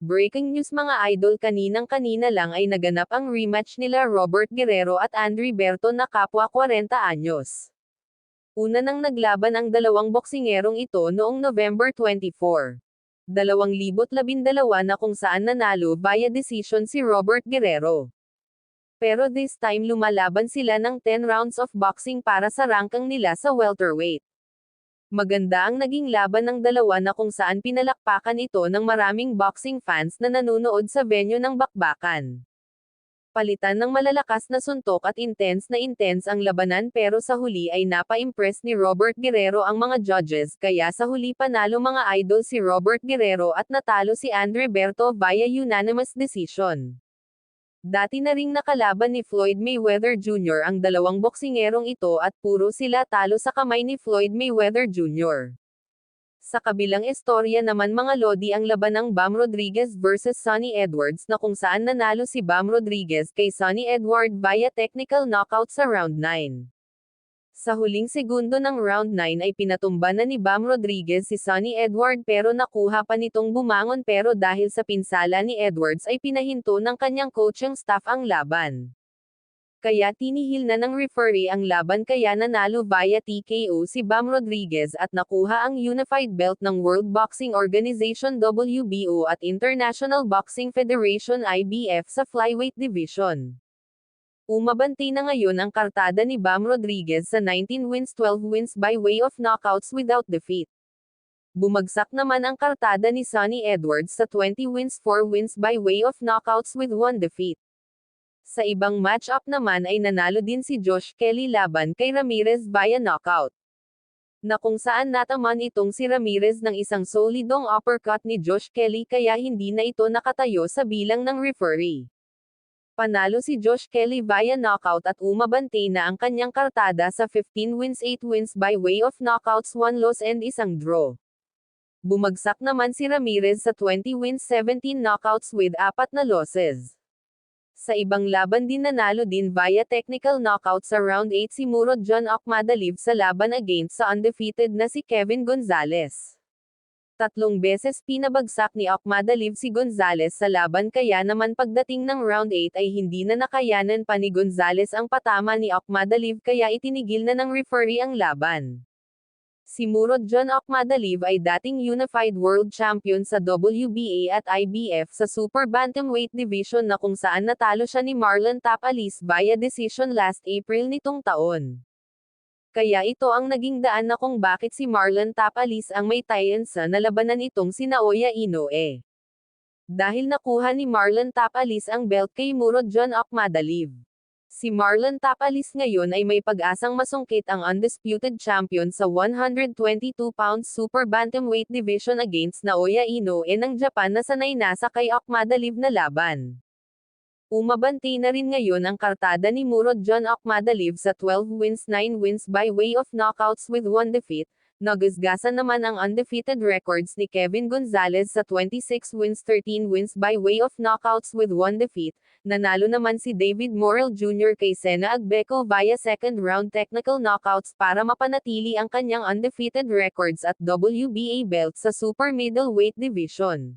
Breaking news mga idol, kaninang-kanina lang ay naganap ang rematch nila Robert Guerrero at Andre Berto na kapwa 40 anyos. Una nang naglaban ang dalawang boksingerong ito noong November 24, 2012 na kung saan nanalo via decision si Robert Guerrero. Pero this time lumalaban sila ng 10 rounds of boxing para sa rangkang nila sa welterweight. Maganda ang naging laban ng dalawa na kung saan pinalakpakan ito ng maraming boxing fans na nanonood sa venue ng bakbakan. Palitan ng malalakas na suntok at intense ang labanan pero sa huli ay napa-impress ni Robert Guerrero ang mga judges kaya sa huli panalo mga idol si Robert Guerrero at natalo si Andre Berto via unanimous decision. Dati na ring nakalaban ni Floyd Mayweather Jr. ang dalawang boksingerong ito at puro sila talo sa kamay ni Floyd Mayweather Jr. Sa kabilang istorya naman mga lodi ang laban ng Bam Rodriguez vs Sonny Edwards na kung saan nanalo si Bam Rodriguez kay Sonny Edward via technical knockout sa round 9. Sa huling segundo ng round 9 ay pinatumba na ni Bam Rodriguez si Sonny Edward pero nakuha pa nitong bumangon pero dahil sa pinsala ni Edwards ay pinahinto ng kanyang coaching staff ang laban. Kaya tinihil na ng referee ang laban kaya nanalo via TKO si Bam Rodriguez at nakuha ang unified belt ng World Boxing Organization WBO at International Boxing Federation IBF sa flyweight division. Umabanti na ngayon ang kartada ni Bam Rodriguez sa 19 wins 12 wins by way of knockouts without defeat. Bumagsak naman ang kartada ni Sonny Edwards sa 20 wins 4 wins by way of knockouts with 1 defeat. Sa ibang match-up naman ay nanalo din si Josh Kelly laban kay Ramirez via knockout. Na kung saan nataman itong si Ramirez ng isang solidong uppercut ni Josh Kelly kaya hindi na ito nakatayo sa bilang ng referee. Panalo si Josh Kelly via knockout at umabante na ang kanyang kartada sa 15 wins 8 wins by way of knockouts 1 loss and isang draw. Bumagsak naman si Ramirez sa 20 wins 17 knockouts with 4 na losses. Sa ibang laban din nanalo din via technical knockout sa round 8 si Murod John Akhmadaliev sa laban against sa undefeated na si Kevin Gonzalez. 3 beses pinabagsak ni Akhmadaliev si Gonzalez sa laban kaya naman pagdating ng round 8 ay hindi na nakayanan pa ni Gonzalez ang patama ni Akhmadaliev kaya itinigil na ng referee ang laban. Si Murod John Akhmadaliev ay dating Unified World Champion sa WBA at IBF sa Super Bantamweight Division na kung saan natalo siya ni Marlon Tapales via decision last April nitong taon. Kaya ito ang naging daan na kung bakit si Marlon Tapales ang may tie-in sa nalabanan itong si Naoya Inoue. Dahil nakuha ni Marlon Tapales ang belt kay Murod John Akhmadaliev. Si Marlon Tapales ngayon ay may pag-asang masungkit ang undisputed champion sa 122 pounds Super Bantamweight Division against Naoya Inoue ng Japan na sanay na sa kay Akhmadaliev na laban. Umabanti na rin ngayon ang kartada ni Murod John Akhmadaliev sa 12 wins 9 wins by way of knockouts with 1 defeat. Nagasgasan naman ang undefeated records ni Kevin Gonzalez sa 26 wins 13 wins by way of knockouts with 1 defeat. Nanalo naman si David Morrell Jr. kay Sena Agbeko via second round technical knockouts para mapanatili ang kanyang undefeated records at WBA belt sa super middleweight division.